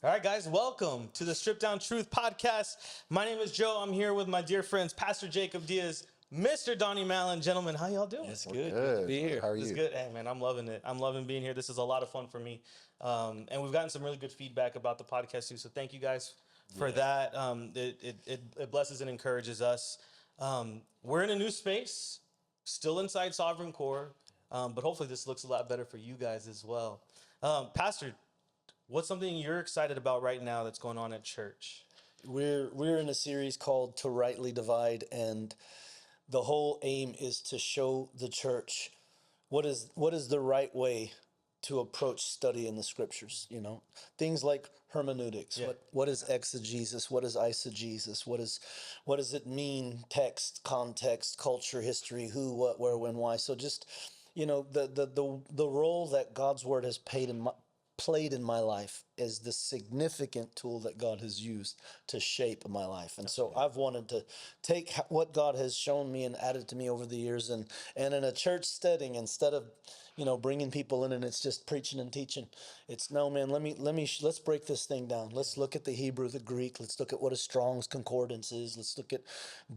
All right, guys, welcome to the Strip Down Truth podcast. My name is Joe. I'm here with my dear friends, Pastor Jacob Diaz, Mr. Donnie Mallon. Gentlemen, how y'all doing? It's good. Good to be here. How are you? It's good. Hey, man, I'm loving it. I'm loving being here. This is a lot of fun for me. And we've gotten some really good feedback about the podcast, too. So thank you guys for that. It blesses and encourages us. We're in a new space, still inside Sovereign Core, but hopefully this looks a lot better for you guys as well. Pastor, what's something you're excited about right now that's going on at church? We're in a series called To Rightly Divide, and the whole aim is to show the church what is the right way to approach study in the scriptures. You know, things like hermeneutics. Yeah. What is exegesis? What is eisegesis? What does it mean? Text, context, culture, history, who, what, where, when, why. So just, you know, the role that God's word has played in my life is the significant tool that God has used to shape my life. And so I've wanted to take what God has shown me and added to me over the years, and in a church setting, instead of, you know, bringing people in and it's just preaching and teaching, it's no, man, let's break this thing down. Let's look at the Hebrew, the Greek. Let's look at what a Strong's concordance is. Let's look at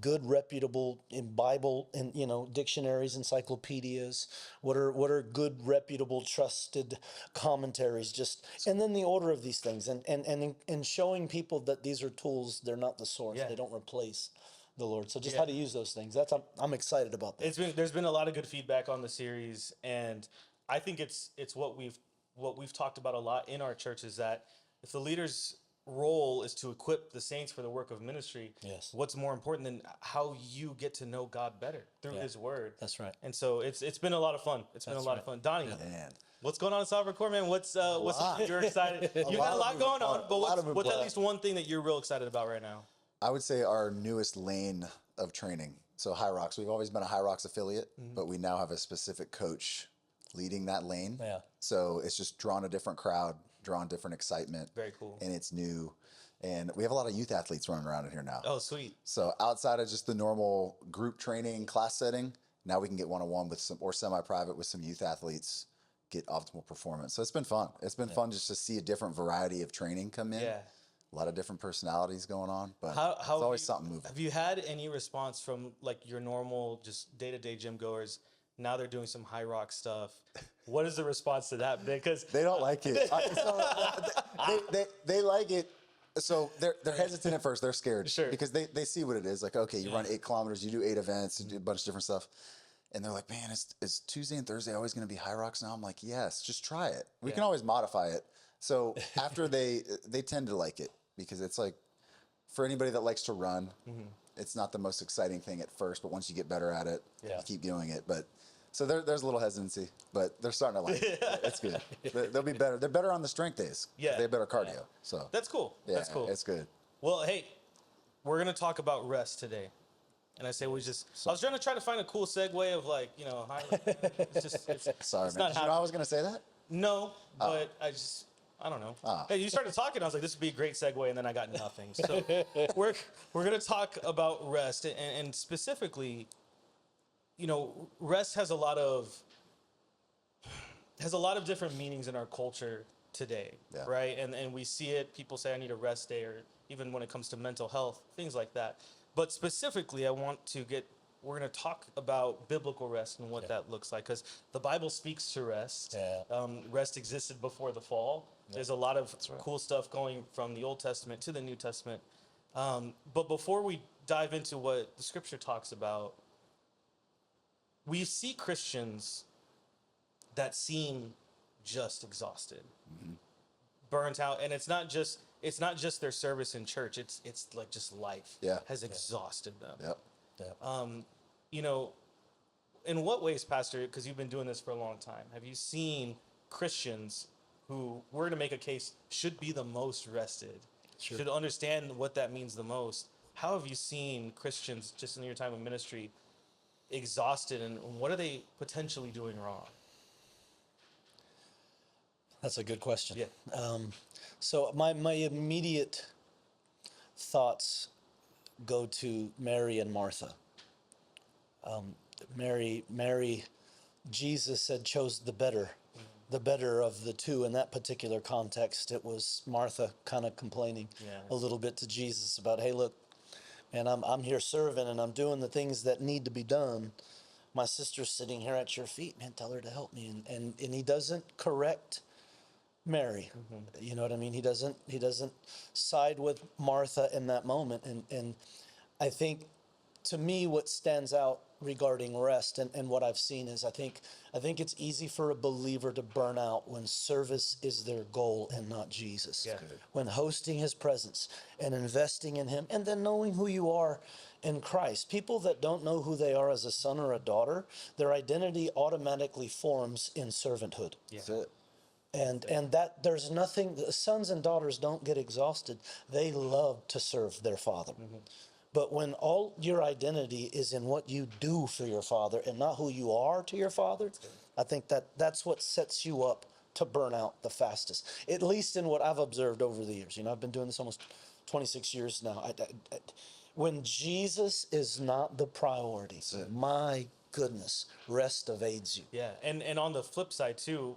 good, reputable in Bible and, you know, dictionaries, encyclopedias. What are good, reputable, trusted commentaries? And then the order of these things, and showing people that these are tools. They're not the source. Yeah. They don't replace the Lord. So just how to use those things. I'm excited about that. There's been a lot of good feedback on the series, and I think it's what we've talked about a lot in our church is that if the leader's role is to equip the saints for the work of ministry, Yes. what's more important than how you get to know God better through His Word? That's right. And so it's been a lot of fun. It's been a lot of fun. Donnie, Man. what's going on in Sovereign Core, man? What's you're excited? You got a lot going on, but what's at least one thing that you're real excited about right now? I would say our newest lane of training. So High Rocks, we've always been a High Rocks affiliate, but we now have a specific coach leading that lane. Yeah. So it's just drawn a different crowd, drawn different excitement. Very cool. And it's new. And we have a lot of youth athletes running around in here now. Oh, sweet. So outside of just the normal group training class setting, now we can get one-on-one with or semi-private with some youth athletes, get optimal performance. So it's been fun. It's been fun just to see a different variety of training come in. Yeah. A lot of different personalities going on, but How it's always something moving. Have you had any response from like your normal, just day-to-day gym goers? Now they're doing some high rock stuff. What is the response to that? Because They don't like it. They like it. So they're hesitant at first. They're scared. Sure. Because they see what it is. Like, okay, you run 8 kilometers, you do 8 events, you do a bunch of different stuff. And they're like, man, is Tuesday and Thursday always going to be high rocks now? I'm like, yes, just try it. We can always modify it. So after they tend to like it, because it's like, for anybody that likes to run, it's not the most exciting thing at first, but once you get better at it, you keep doing it. But so there's a little hesitancy, but they're starting to like it. It's good. They'll be better. They're better on the strength days. Yeah. They have better cardio. So that's cool. yeah, That's cool. It's good. Well, hey, we're gonna talk about rest today, and I say I was trying to find a cool segue of like, you know, it's Sorry, it's man. not Did you know I was going to say that? No, but I don't know. Hey, you started talking. I was like, this would be a great segue, and then I got nothing. So we're going to talk about rest, and specifically, you know, rest has a lot of different meanings in our culture today, right? And we see it. People say, I need a rest day, or even when it comes to mental health, things like that. But specifically, we're going to talk about biblical rest and what that looks like, because the Bible speaks to rest. Yeah. Rest existed before the fall. There's a lot of cool stuff going from the Old Testament to the New Testament. But before we dive into what the Scripture talks about, we see Christians that seem just exhausted, burnt out, and it's not just their service in church. It's like just life has exhausted them. Yep. You know, in what ways, Pastor, because you've been doing this for a long time, have you seen Christians who, we're to make a case, should be the most rested, should understand what that means the most? How have you seen Christians, just in your time of ministry, exhausted, and what are they potentially doing wrong? That's a good question. Yeah. So my immediate thoughts go to Mary and Martha. Mary, Jesus said, chose the better the better of the two in that particular context. It was Martha kind of complaining a little bit to Jesus about, hey, look, man, I'm here serving and I'm doing the things that need to be done. My sister's sitting here at your feet, man, tell her to help me. And he doesn't correct Mary. You know what I mean? He doesn't side with Martha in that moment. And I think, to me, what stands out regarding rest and what I've seen is I think it's easy for a believer to burn out when service is their goal and not Jesus. Yeah. When hosting his presence and investing in him and then knowing who you are in Christ. People that don't know who they are as a son or a daughter, their identity automatically forms in servanthood. Yeah. That's it. And that there's nothing, sons and daughters don't get exhausted. They love to serve their father. But when all your identity is in what you do for your father and not who you are to your father, I think that's what sets you up to burn out the fastest. At least in what I've observed over the years. You know, I've been doing this almost 26 years now. When Jesus is not the priority, my goodness, rest evades you. Yeah, and on the flip side too,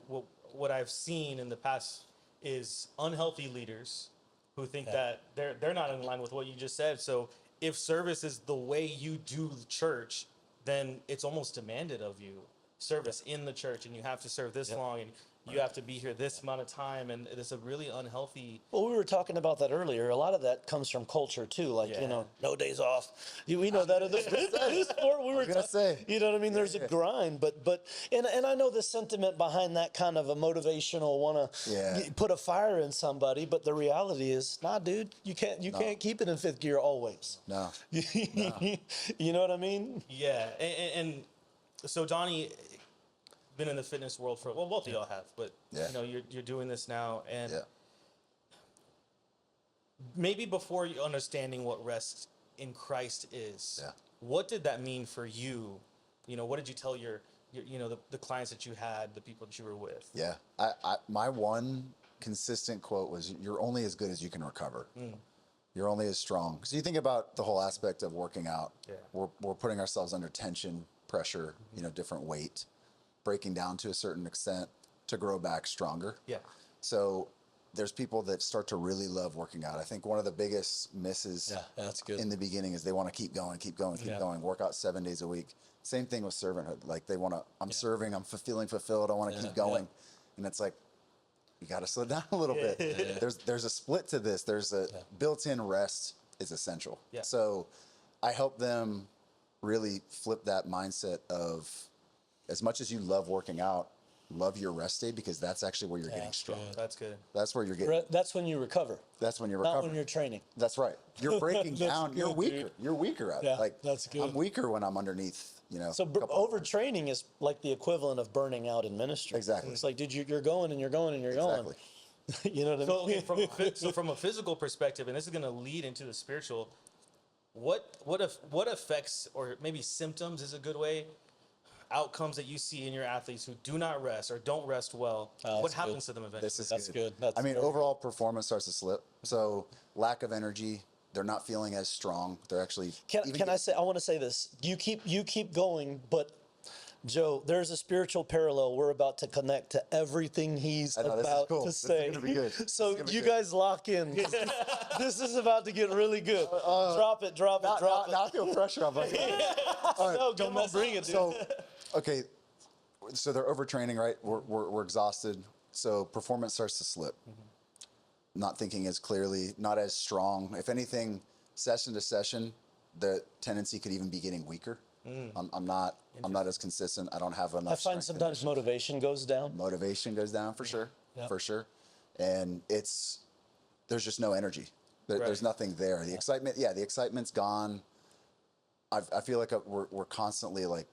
what I've seen in the past is unhealthy leaders who think that they're not in line with what you just said. So if service is the way you do church, then it's almost demanded of you service in the church, and you have to serve this long, and you have to be here this amount of time, and it's a really unhealthy. Well, we were talking about that earlier. A lot of that comes from culture too, like you know, no days off. We know that in the sport. We were gonna say, you know what I mean. There's a grind, but and I know the sentiment behind that kind of a motivational want to put a fire in somebody, but the reality is, nah, dude, you can't keep it in fifth gear always. No. You know what I mean? Yeah, and so Donnie, been in the fitness world for, well, both of y'all have, but you know, you're doing this now, and maybe before you understanding what rest in Christ is, what did that mean for you? You know, what did you tell your you know, the clients that you had, the people that you were with? Yeah, I my one consistent quote was, "You're only as good as you can recover. You're only as strong." Because you think about the whole aspect of working out. We're putting ourselves under tension, pressure, you know, different weight, breaking down to a certain extent to grow back stronger. Yeah. So there's people that start to really love working out. I think one of the biggest misses that's good. in the beginning is they want to keep going, work out 7 days a week. Same thing with servanthood. Like they want to, I'm serving, I'm feeling fulfilled, I want to keep going. And it's like, you got to slow down a little bit. There's a split to this. There's a built-in rest is essential. So I help them really flip that mindset of, as much as you love working out, love your rest day, because that's actually where you're getting strong. That's good. That's where you're getting. That's when you recover. That's when you're recovering. Not when you're training. That's right. You're breaking down. Good, You're weaker. dude. You're weaker at it. Yeah, Like that's good. I'm weaker when I'm underneath. You know. So overtraining is like the equivalent of burning out in ministry. Exactly. It's like, dude, you're going and you're going and you're going. You know what I mean? So from a physical perspective, and this is going to lead into the spiritual, what affects, or maybe symptoms is a good way, outcomes that you see in your athletes who do not rest or don't rest well, what happens to them eventually? That's good. I mean, overall performance starts to slip. So lack of energy. They're not feeling as strong. They're actually. Can I say? I want to say this. You keep going, but Joe, there's a spiritual parallel we're about to connect to everything he's about to say. This is gonna be good. So you guys lock in. This is about to get really good. Drop it. Now I feel pressure on my No, come on, bring it, dude. So, okay, so they're overtraining, right? We're exhausted. So performance starts to slip. Not thinking as clearly, not as strong. If anything, session to session, the tendency could even be getting weaker. I'm not as consistent. I don't have enough. I find sometimes motivation goes down. Motivation goes down for sure, for sure, and there's just no energy. There's nothing there. The excitement, the excitement's gone. I feel like we're constantly like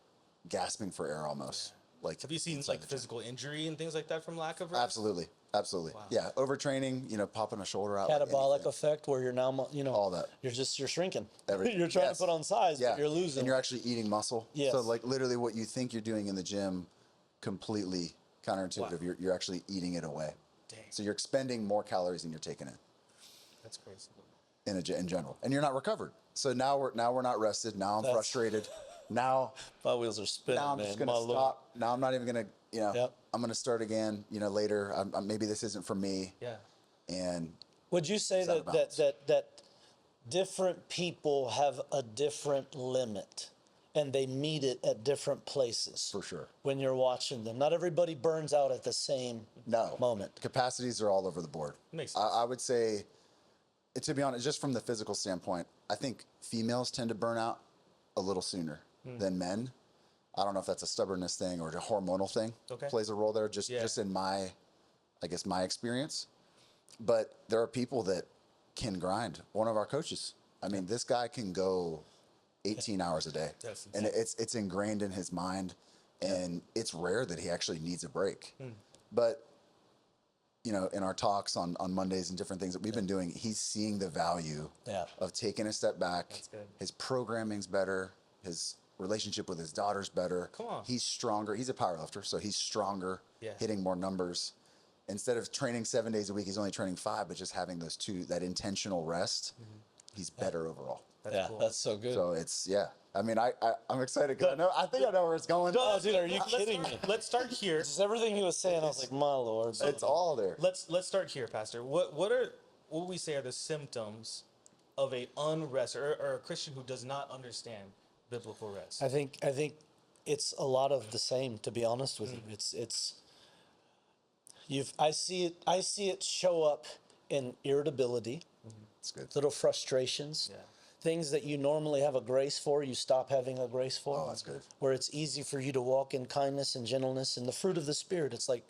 gasping for air almost. Like, have you seen like physical injury and things like that from lack of rest? Absolutely. Wow. Yeah, overtraining, popping a shoulder out. Catabolic effect where you're now, all that. You're shrinking. Everything. You're trying to put on size, but you're losing. And you're actually eating muscle. Yes. So like literally what you think you're doing in the gym, completely counterintuitive. Wow. You're actually eating it away. Dang. So you're expending more calories than you're taking in. That's crazy. In general, and you're not recovered. So now we're not rested. Now I'm frustrated. Now my wheels are spinning. Now I'm just gonna stop. Now I'm not even gonna you know, Yep. I'm going to start again, you know, later. Maybe this isn't for me. Yeah. And Would you say It's out of that balance. that different people have a different limit and they meet it at different places? for sure. When you're watching them, not everybody burns out at the same No. moment. Capacities are all over the board. Makes sense. I would say, to be honest, just from the physical standpoint, I think females tend to burn out a little sooner than men. I don't know if that's a stubbornness thing or a hormonal thing. Okay. Plays a role there, just in my, I guess, my experience. But there are people that can grind. One of our coaches, I mean, this guy can go 18 hours a day. That's And it's ingrained in his mind. And it's rare that he actually needs a break. But, you know, in our talks on Mondays and different things that we've been doing, he's seeing the value of taking a step back. That's good. His programming's better. His relationship with his daughter's better. Come on. He's stronger. He's a powerlifter, so he's stronger, Yeah. hitting more numbers. Instead of training 7 days a week, he's only training 5, but just having those two, that intentional rest, he's better overall. That's cool. That's so good. So it's, I mean, I'm excited because I think I know where it's going. Oh, dude, are you kidding me? Let's start here. Just everything he was saying, I was like, my Lord. It's all there. Let's start here, Pastor. What would we say are the symptoms of a unrest or a Christian who does not understand biblical rest? I think it's a lot of the same, to be honest with you. It's I see it show up in irritability, It's good. little frustrations. Yeah. Things that you normally have a grace for, you stop having a grace for. Oh, that's good. Where it's easy for you to walk in kindness and gentleness and the fruit of the Spirit. It's like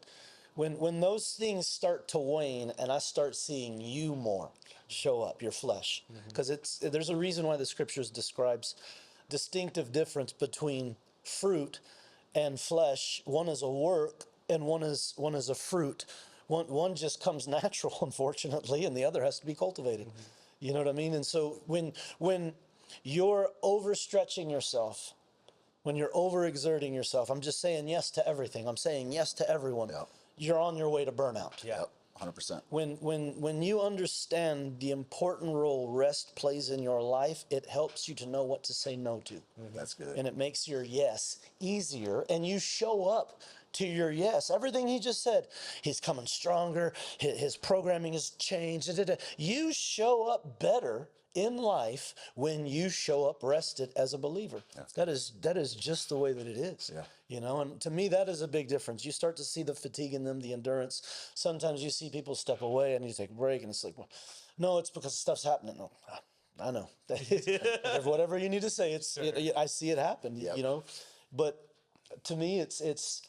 when those things start to wane and I start seeing you more show up, your flesh. Because there's a reason why the scriptures describes distinctive difference between fruit and flesh. One is a work and one is a fruit. One just comes natural, unfortunately, and the other has to be cultivated. You know what I mean? And so when you're overstretching yourself, when you're overexerting yourself, I'm just saying yes to everything. I'm saying yes to everyone. Yep. You're on your way to burnout. Yeah. Yep, 100%. When you understand the important role rest plays in your life, it helps you to know what to say no to. That's good. And it makes your yes easier, and you show up to your yes. Everything he just said, he's coming stronger, his programming has changed. You show up better in life when you show up rested as a believer. That is just the way that it is. Yeah. You know, and to me, that is a big difference. You start to see the fatigue in them, the endurance. Sometimes you see people step away and you take a break, and it's like, well, no, it's because stuff's happening. No, I know. Whatever you need to say, I see it happen. Yep. You know, but to me, it's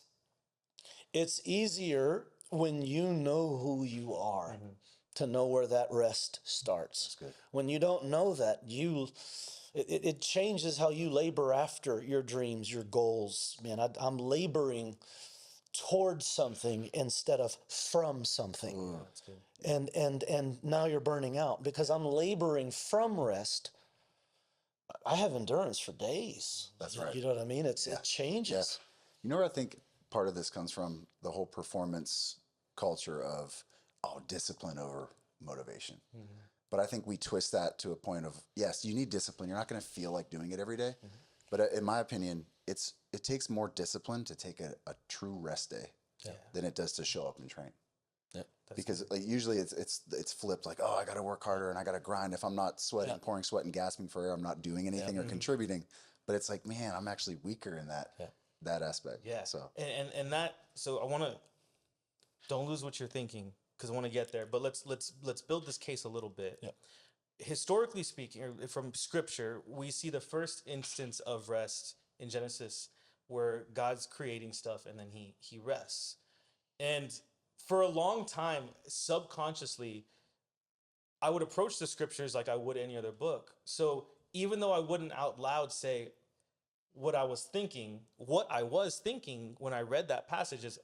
easier when you know who you are to know where that rest starts. That's good. When you don't know that, it changes how you labor after your dreams, your goals. Man, I'm laboring towards something instead of from something. That's good. And now you're burning out because I'm laboring from rest. I have endurance for days. That's right. You know what I mean? It changes. You know where I think part of this comes from? The whole performance culture of, discipline over motivation. But I think we twist that to a point of, yes, you need discipline. You're not going to feel like doing it every day. But in my opinion, it takes more discipline to take a true rest day than it does to show up and train. Yep. Because usually it's flipped, like, I got to work harder and I got to grind. If I'm not sweating, pouring sweat and gasping for air, I'm not doing anything or contributing. But it's like, man, I'm actually weaker in that aspect. Yeah. So And that, so I want to, don't lose what you're thinking, because I want to get there. But let's build this case a little bit. Yep. Historically speaking, or from Scripture, we see the first instance of rest in Genesis, where God's creating stuff and then he rests. And for a long time, subconsciously, I would approach the Scriptures like I would any other book. So even though I wouldn't out loud say what I was thinking when I read that passage is,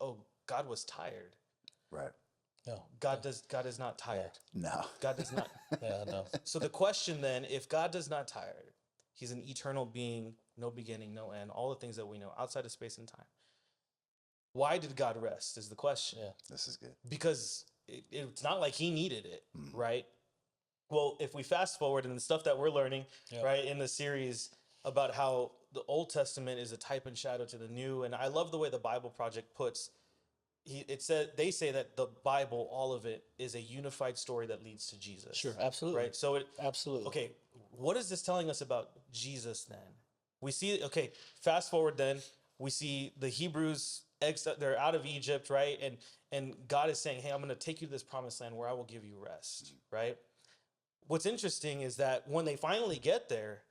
God was tired. right. No. God is not tired. No. God does not. Yeah, no. So the question then, if God does not tire, he's an eternal being, no beginning, no end, all the things that we know outside of space and time. Why did God rest is the question. Yeah. This is good. Because it's not like he needed it, right? Well, if we fast forward and the stuff that we're learning, right, in the series about how the Old Testament is a type and shadow to the New, and I love the way the Bible Project puts. They say that the Bible, all of it, is a unified story that leads to Jesus. Sure, absolutely. Right. So it Absolutely. okay. What is this telling us about Jesus then? We see fast forward then we see the Hebrews they're out of Egypt, right? And God is saying, hey, I'm going to take you to this promised land where I will give you rest, right? What's interesting is that when they finally get there,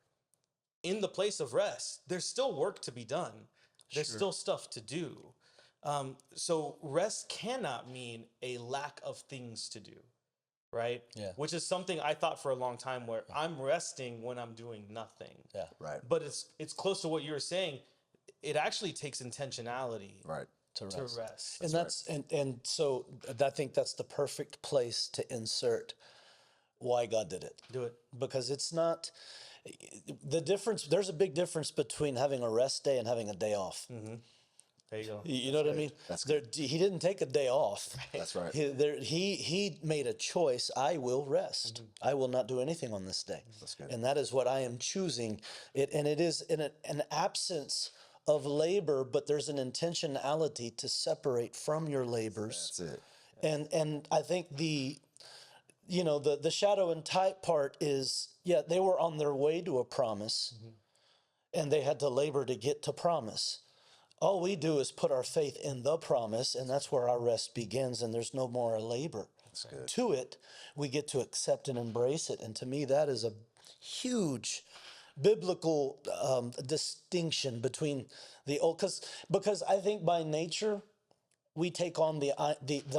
in the place of rest, there's still work to be done. There's still stuff to do. So rest cannot mean a lack of things to do, right? Yeah. Which is something I thought for a long time, where I'm resting when I'm doing nothing. Yeah. Right. But it's close to what you were saying. It actually takes intentionality Right. to rest. And and so I think that's the perfect place to insert why God did it. Do it. Because it's not the difference. There's a big difference between having a rest day and having a day off. There you go. You know what I mean? That's He didn't take a day off. That's right. He made a choice. I will rest. I will not do anything on this day. That's good. And that is what I am choosing. And it is in an absence of labor, but there's an intentionality to separate from your labors. That's it. And I think the shadow and type part is, they were on their way to a promise, and they had to labor to get to promise. All we do is put our faith in the promise, and that's where our rest begins, and there's no more labor to it. We get to accept and embrace it. And to me, that is a huge biblical distinction between the old, because I think by nature, we take on the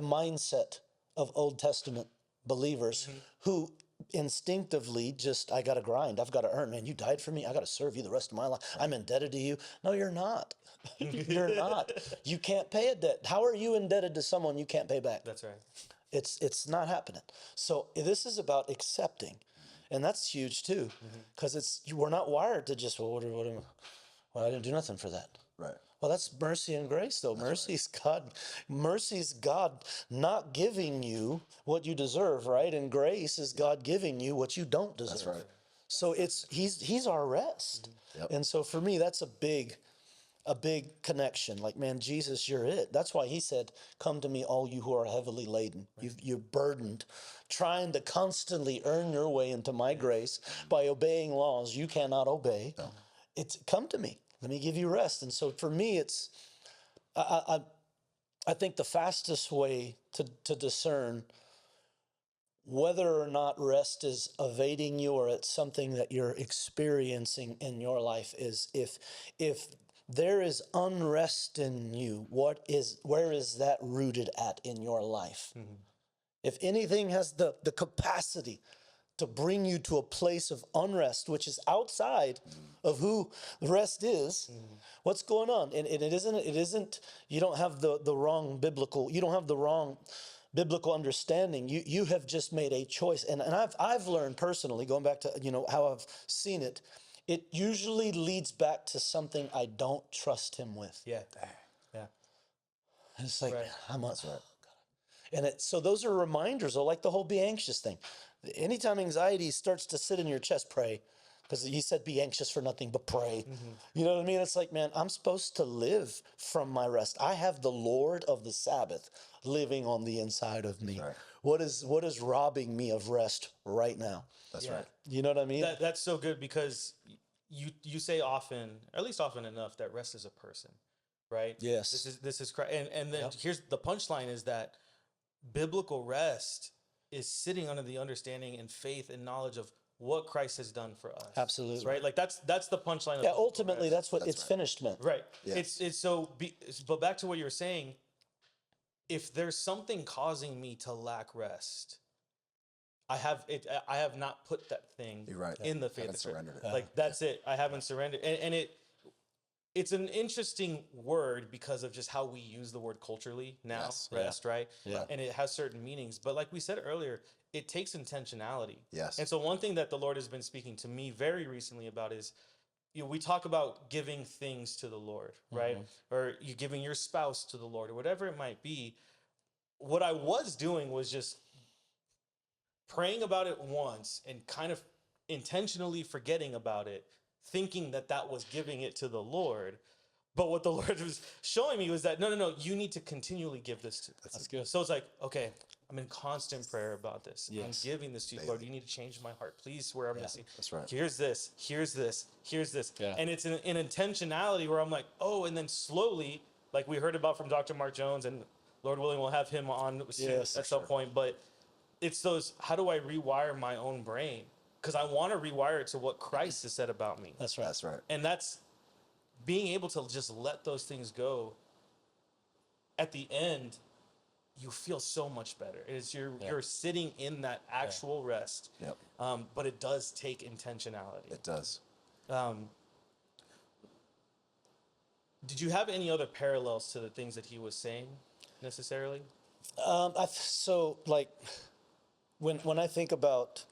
mindset of Old Testament believers who instinctively just, I got to grind. I've got to earn. Man, you died for me. I got to serve you the rest of my life. I'm indebted to you. No, you're not. You're not. You can't pay a debt. How are you indebted to someone you can't pay back? That's right. It's not happening. So this is about accepting. And that's huge too, because we're not wired to just, well, I didn't do nothing for that. Right. Well, that's mercy and grace, though. Mercy's God not giving you what you deserve, right? And grace is God giving you what you don't deserve. That's right. So he's our rest. Yep. And so for me, that's a big connection. Like, man, Jesus, you're it. That's why he said, come to me, all you who are heavily laden. You're burdened, trying to constantly earn your way into my grace by obeying laws you cannot obey. No. It's come to me. Let me give you rest. And so for me, it's, I think the fastest way to discern whether or not rest is evading you or it's something that you're experiencing in your life is if there is unrest in you, where is that rooted at in your life? If anything has the capacity to bring you to a place of unrest, which is outside of who the rest is, what's going on? And it isn't, you don't have the wrong biblical understanding. You have just made a choice. And I've learned personally, going back to, how I've seen it, it usually leads back to something I don't trust him with. Yeah. Yeah. And it's like, Right. That's right. And so those are reminders, like the whole be anxious thing. Anytime anxiety starts to sit in your chest, pray. Because he said, be anxious for nothing, but pray. You know what I mean? It's like, man, I'm supposed to live from my rest. I have the Lord of the Sabbath living on the inside of me. Right. What is robbing me of rest right now? That's right. You know what I mean? That's so good, because you say often, or at least often enough, that rest is a person, right? Yes. This is Christ. And then here's the punchline is that biblical rest is sitting under the understanding and faith and knowledge of what Christ has done for us. Absolutely. Right? Like that's the punchline of Yeah, biblical ultimately, rest. that's what it's finished meant. Right. Yeah. But back to what you were saying, if there's something causing me to lack rest, I have not put that thing You're right. in the Haven't faith. surrendered it. Like that's it. I haven't surrendered. And it's an interesting word because of just how we use the word culturally now, Yes. rest, right? Yeah. And it has certain meanings. But like we said earlier, it takes intentionality. Yes. And so one thing that the Lord has been speaking to me very recently about is, we talk about giving things to the Lord, right? Or you giving your spouse to the Lord or whatever it might be. What I was doing was just praying about it once and kind of intentionally forgetting about it thinking that that was giving it to the Lord. But what the Lord was showing me was that no, you need to continually give this to. That's good. So it's like, okay, I'm in constant prayer about this. Yes. I'm giving this to you, Lord. You need to change my heart, please. Where I'm missing. That's right. Here's this. Here's this. Here's this. Yeah. And it's an intentionality where I'm like, oh, and then slowly, like we heard about from Dr. Mark Jones, and Lord willing, we'll have him on soon Yes, at some point. But it's those. How do I rewire my own brain? Because I want to rewire it to what Christ has said about me. That's right. That's right. And that's being able to just let those things go. At the end, you feel so much better. It's you're sitting in that actual rest. Yep. But it does take intentionality. It does. Did you have any other parallels to the things that he was saying necessarily? So like when I think about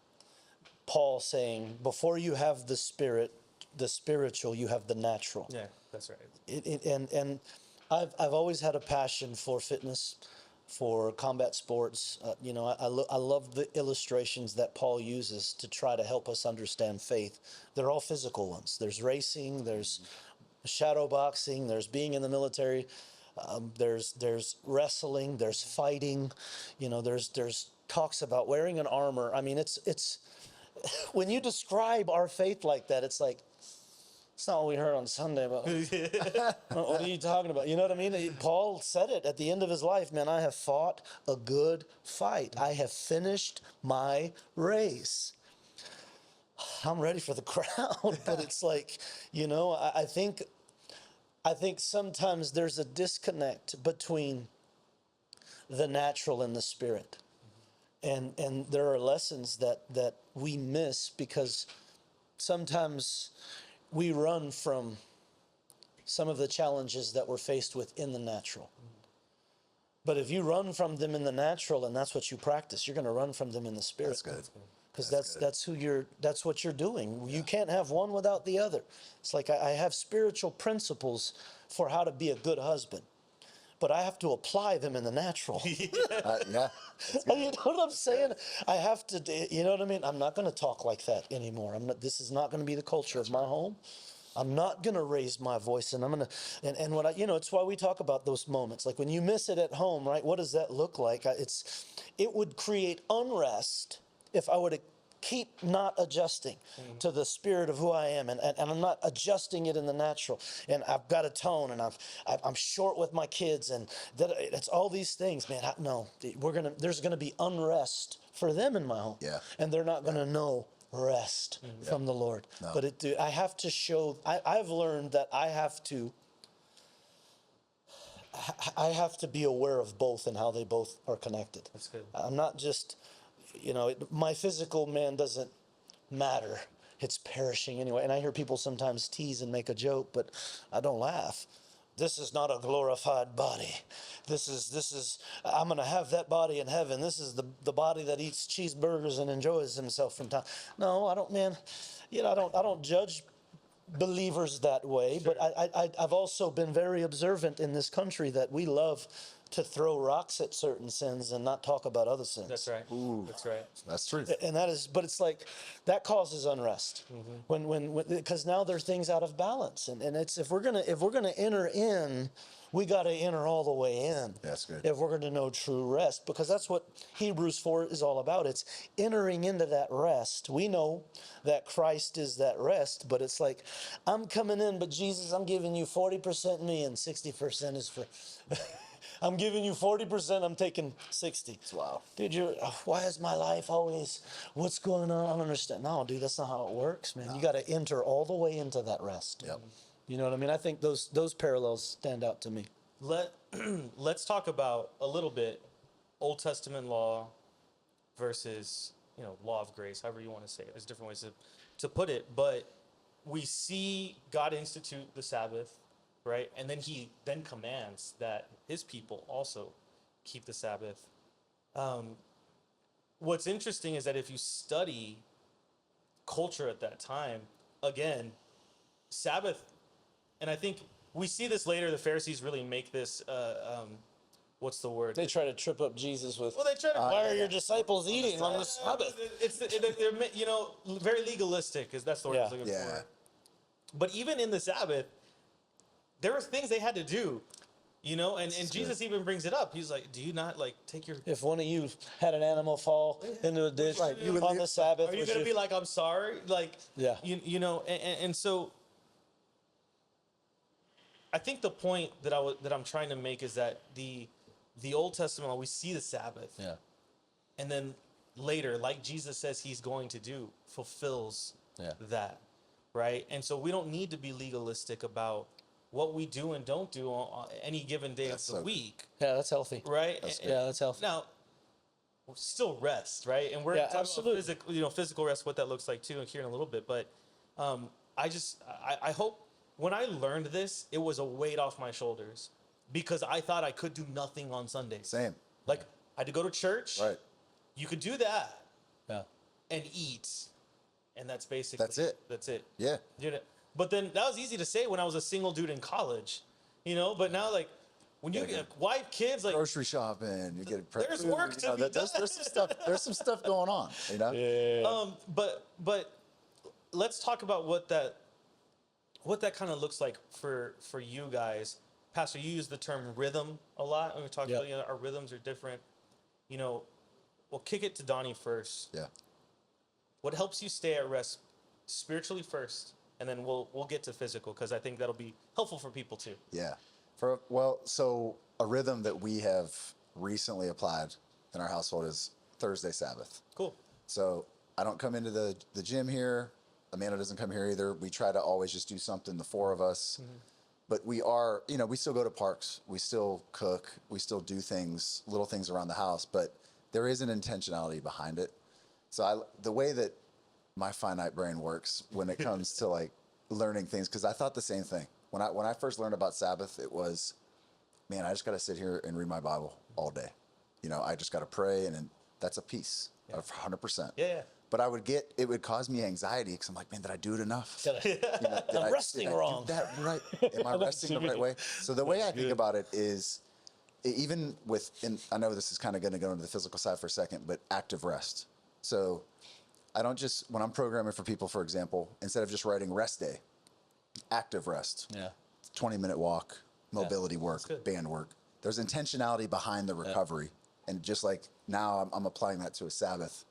Paul saying, before you have the spirit, the spiritual, you have the natural. Yeah, that's right. And I've always had a passion for fitness, for combat sports. I love the illustrations that Paul uses to try to help us understand faith. They're all physical ones. There's racing, there's shadow boxing, there's being in the military, there's wrestling, there's fighting. There's talks about wearing an armor. I mean, it's when you describe our faith like that, it's like, it's not what we heard on Sunday, but what are you talking about? You know what I mean? Paul said it at the end of his life, man, I have fought a good fight. I have finished my race. I'm ready for the crown, but it's like, I think sometimes there's a disconnect between the natural and the spirit. And there are lessons that we miss because sometimes we run from some of the challenges that we're faced with in the natural. But if you run from them in the natural and that's what you practice, you're going to run from them in the spirit. That's good. Because that's what you're doing. You can't have one without the other. It's like I have spiritual principles for how to be a good husband, but I have to apply them in the natural. Yeah. You know what I'm saying? I have to, you know what I mean? I'm not going to talk like that anymore. This is not going to be the culture of my home. I'm not going to raise my voice, and I'm going to, and what it's why we talk about those moments. Like when you miss it at home, right? What does that look like? It would create unrest if I were to keep not adjusting to the spirit of who I am, and I'm not adjusting it in the natural, and I've got a tone, and I'm short with my kids, and it's all these things, man. No, there's gonna be unrest for them in my home, and they're not gonna know rest from the Lord. No. But I have to show. I've learned that I have to be aware of both and how they both are connected. That's good. I'm not just. My physical man doesn't matter. It's perishing anyway. And I hear people sometimes tease and make a joke, but I don't laugh. This is not a glorified body. This is I'm going to have that body in heaven. This is the body that eats cheeseburgers and enjoys himself from time. No, I don't, man. I don't judge believers that way, but I've also been very observant in this country that we love to throw rocks at certain sins and not talk about other sins. That's right. Ooh, that's right. That's true. And but it's like that causes unrest because now there are things out of balance, and it's if we're gonna enter in, we got to enter all the way in. That's good. If we're going to know true rest, because that's what Hebrews 4 is all about. It's entering into that rest. We know that Christ is that rest, but it's like, I'm coming in, but Jesus, I'm giving you 40% me and 60% is for... I'm giving you 40%, I'm taking 60. Wow. Dude, why is my life always, what's going on? I don't understand. No, dude, that's not how it works, man. No. You got to enter all the way into that rest. Yep. You know what I mean? I think those parallels stand out to me. Let's talk about a little bit Old Testament law versus, law of grace, however you want to say it. There's different ways to put it, but we see God institute the Sabbath, right? And then he commands that his people also keep the Sabbath. What's interesting is that if you study culture at that time, again, Sabbath, and I think we see this later, the Pharisees really make this, what's the word? They try to trip up Jesus with, well, they try to, why are your disciples eating on the Sabbath? They're very legalistic, that's the word I was looking for. But even in the Sabbath, there were things they had to do, and Jesus even brings it up. He's like, do you not like take your, If one of you had an animal fall into a ditch on the Sabbath, are you going to be like, I'm sorry? Like, Yeah. and so I think the point that I'm trying to make is that the Old Testament, we see the Sabbath. Yeah. And then later, like Jesus says he's going to do, fulfills that, right? And so we don't need to be legalistic about what we do and don't do on any given day of the week, Yeah, that's healthy. right? That's healthy. Now, we're still rest, right? And we're talking about physical rest, what that looks like too, here in a little bit. But I hope when I learned this, it was a weight off my shoulders because I thought I could do nothing on Sundays. Same. Like I had to go to church. Right. You could do that. Yeah. And eat. And that's basically it. That's it. Yeah. But then that was easy to say when I was a single dude in college, but now like when you get wife, kids, like Grocery shopping, you get there's work to be done. There's some stuff. There's some stuff going on. Yeah. But let's talk about what that kind of looks like for you guys. Pastor, you use the term rhythm a lot when we talk about our rhythms are different. We'll kick it to Donnie first. Yeah. What helps you stay at rest spiritually first, and then we'll get to physical because I think that'll be helpful for people too. Yeah. So a rhythm that we have recently applied in our household is Thursday Sabbath. Cool. So I don't come into the gym here. Amanda doesn't come here either. We try to always just do something, the four of us. Mm-hmm. But we are, we still go to parks. We still cook. We still do things, little things around the house. But there is an intentionality behind it. So the way that my finite brain works when it comes to like learning things, because I thought the same thing. When I first learned about Sabbath, it was, man, I just got to sit here and read my Bible all day. I just got to pray, and that's a piece of 100%. Yeah. But it would cause me anxiety because I'm like, man, did I do it enough? I'm resting wrong. Did I do that right? Am I resting the right way? So the way I think about it is, even and I know this is kind of going to go into the physical side for a second, but active rest. So I don't just, when I'm programming for people, for example, instead of just writing rest day, active rest. Yeah. 20-minute walk, mobility work, band work. There's intentionality behind the recovery. And just like now I'm applying that to a Sabbath.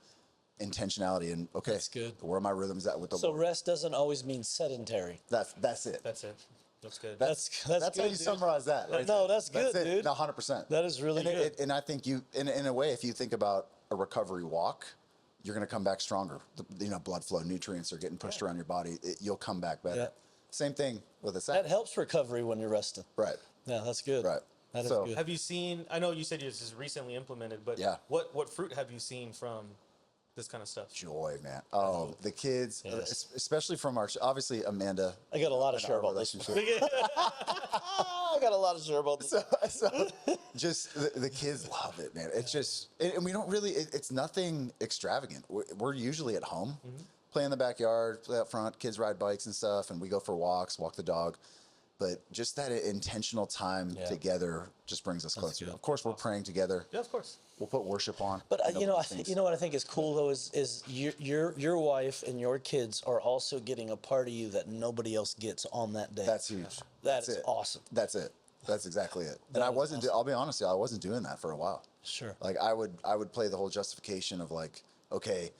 Intentionality and that's good. Where are my rhythms at with the So Lord? rest doesn't always mean sedentary. That's it. That's it. That's good. That's good, how you dude. summarize that. Right? No, that's good, dude. No, 100%. That is really good. And I think in a way, if you think about a recovery walk, you're going to come back stronger. Blood flow, nutrients are getting pushed around your body. You'll come back better. Yeah. Same thing with a Sabbath. That helps recovery when you're resting. Right. Yeah, that's good. Right. That is good. Have you seen? I know you said this is recently implemented, but what fruit have you seen from this kind of stuff? Joy, man. Oh, the kids, especially from obviously Amanda. I got a lot of share about this. I got a lot of share about this. So just the kids love it, man. It's just, and we don't really, it's nothing extravagant. We're usually at home, play in the backyard, play out front, kids ride bikes and stuff, and we go for walks, walk the dog. But just that intentional time together just brings us closer. Of course, we're praying together. Yeah, of course. We'll put worship on. But you know what I think is cool though is your wife and your kids are also getting a part of you that nobody else gets on that day. That's huge. That's awesome. That's it. That's exactly it. And I wasn't. Awesome. I'll be honest with you, I wasn't doing that for a while. Sure. Like I would play the whole justification of like, okay,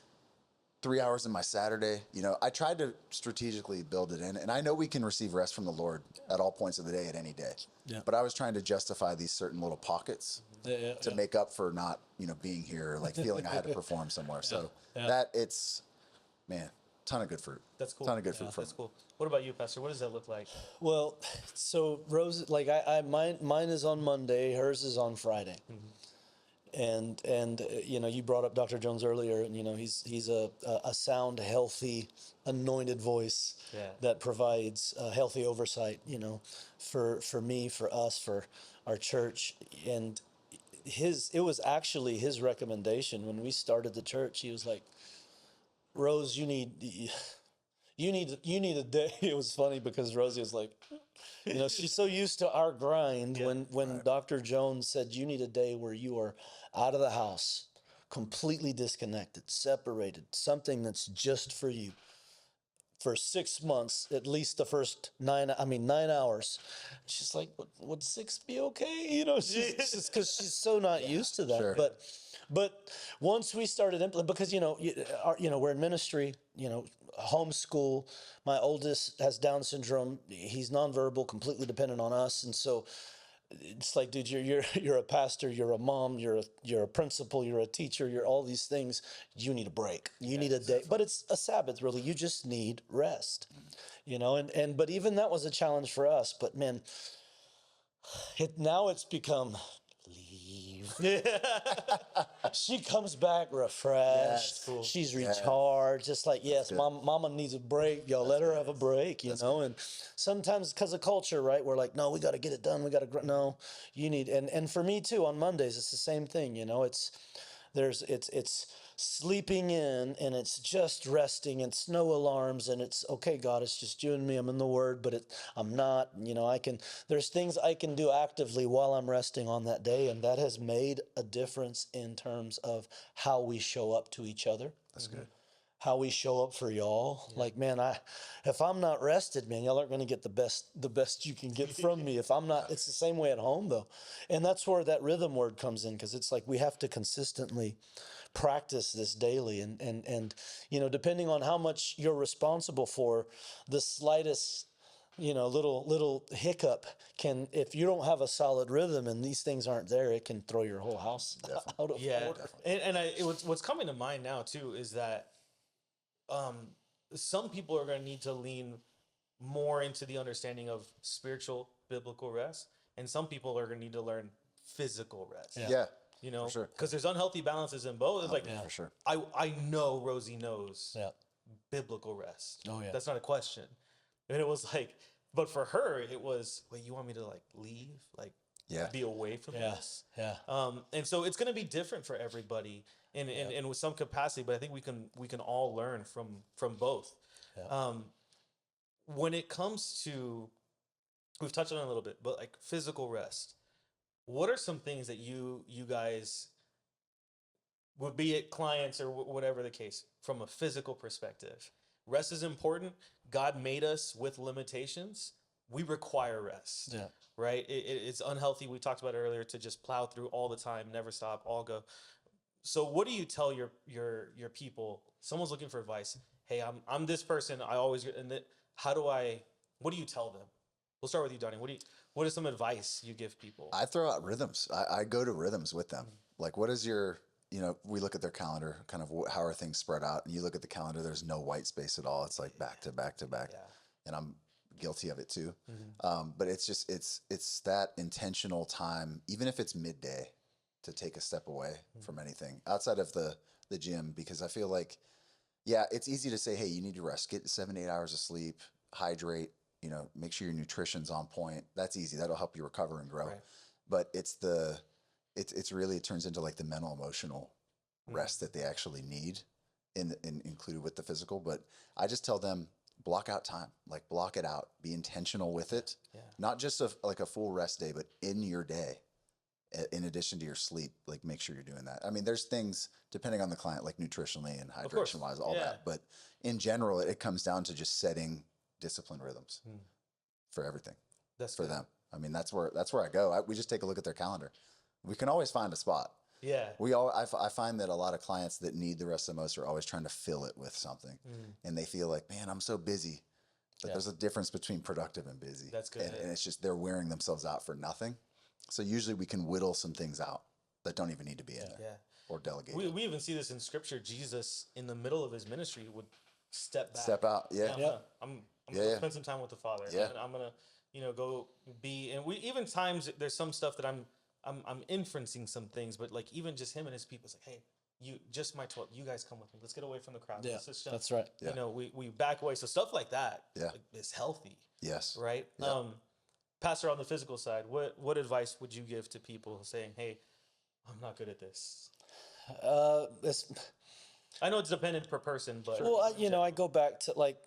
3 hours in my Saturday. I tried to strategically build it in, and I know we can receive rest from the Lord at all points of the day, at any day. Yeah. But I was trying to justify these certain little pockets to make up for not, being here, like feeling I had to perform somewhere. So it's, man, ton of good fruit. That's cool. Ton of good fruit. That's cool. What about you, Pastor? What does that look like? Well, so Rose, like mine is on Monday, hers is on Friday. Mm-hmm. And you brought up Dr. Jones earlier, and he's a sound, healthy, anointed voice that provides healthy oversight, for me, for us, for our church. And it was actually his recommendation when we started the church. He was like, Rose, you need a day. It was funny because Rosie was like, she's so used to our grind. When Dr. Jones said, you need a day where you are out of the house, completely disconnected, separated, something that's just for you. for 6 months, at least the first 9 hours. She's like, would 6 be okay? You know, she's because she's so not used to that. Sure. But once we started implementing, because we're in ministry, homeschool. My oldest has Down syndrome. He's nonverbal, completely dependent on us, and so it's like, dude, you're a pastor, you're a mom, you're a principal, you're a teacher, you're all these things. You need a break. You need a day, but it's a Sabbath, really. You just need rest, but even that was a challenge for us. But man, now it's become leave. She comes back refreshed. Yes. Cool. She's recharged. Just like, yes, mama needs a break. Y'all let her have a break, And sometimes because of culture, right? We're like, no, we got to get it done. We got to, no, you need, and for me too, on Mondays, it's the same thing. It's sleeping in, and it's just resting, and no alarms, and it's okay, God, it's just you and me. I'm in the Word, but I'm not. There's things I can do actively while I'm resting on that day, and that has made a difference in terms of how we show up to each other. That's good. How we show up for y'all. Yeah. Like, man, if I'm not rested, man, y'all aren't going to get the best you can get from me. If I'm not, it's the same way at home though. And that's where that rhythm word comes in, because it's like we have to consistently practice this daily. And depending on how much you're responsible for, the slightest little hiccup can, if you don't have a solid rhythm and these things aren't there, it can throw your whole house out of order. And what's coming to mind now too is that some people are going to need to lean more into the understanding of spiritual biblical rest, and some people are going to need to learn physical rest. Yeah. For sure. Sure. Because there's unhealthy balances in both. It's for sure. I know Rosie knows biblical rest. Oh yeah. That's not a question. And it was like, but for her, it was, wait, you want me to leave? Be away from this? Yeah. And so it's going to be different for everybody in with some capacity, but I think we can all learn from both. Yeah. When it comes to, we've touched on it a little bit, but physical rest, what are some things that you guys, would be it clients or whatever the case, from a physical perspective? Rest is important. God made us with limitations. We require rest. Yeah. Right? It's unhealthy. We talked about it earlier, to just plow through all the time, never stop, all go. So what do you tell your people? Someone's looking for advice. Hey, I'm this person. I always, what do you tell them? We'll start with you, Donnie. What is some advice you give people? I throw out rhythms. I go to rhythms with them. Like, what is your, we look at their calendar, kind of how are things spread out, and you look at the calendar, there's no white space at all. It's like back to back to back. Yeah. And I'm guilty of it too. Mm-hmm. But it's just, it's that intentional time, even if it's midday, to take a step away from anything outside of the gym, because I feel like, it's easy to say, hey, you need to rest, get 7 to 8 hours of sleep, hydrate, make sure your nutrition's on point. That's easy. That'll help you recover and grow. Right. But it's really, it turns into the mental, emotional rest that they actually need in included with the physical. But I just tell them, block out time, block it out, be intentional with it. Yeah. Not just a full rest day, but in your day, in addition to your sleep, make sure you're doing that. I mean, there's things depending on the client, nutritionally and hydration wise, all that. But in general, it comes down to just setting disciplined rhythms for everything. That's for them. I mean, that's where I go. We just take a look at their calendar. We can always find a spot. Yeah. I find that a lot of clients that need the rest the most are always trying to fill it with something, and they feel like, man, I'm so busy. But there's a difference between productive and busy. That's good. And it's just they're wearing themselves out for nothing. So usually we can whittle some things out that don't even need to be in there. Yeah. Or delegate. We even see this in Scripture. Jesus, in the middle of his ministry, would step back. Step out. Yeah. I'm gonna spend some time with the Father. Yeah. I'm gonna, go be. And we even times there's some stuff that I'm inferencing some things, but even just him and his people, it's like, hey, you just my 12, you guys come with me. Let's get away from the crowd. Yeah, that's right. Yeah. We back away. So stuff like that is healthy. Yes. Right. Yeah. Pastor, on the physical side, what advice would you give to people saying, hey, I'm not good at this? I know it's dependent per person, but I go back to like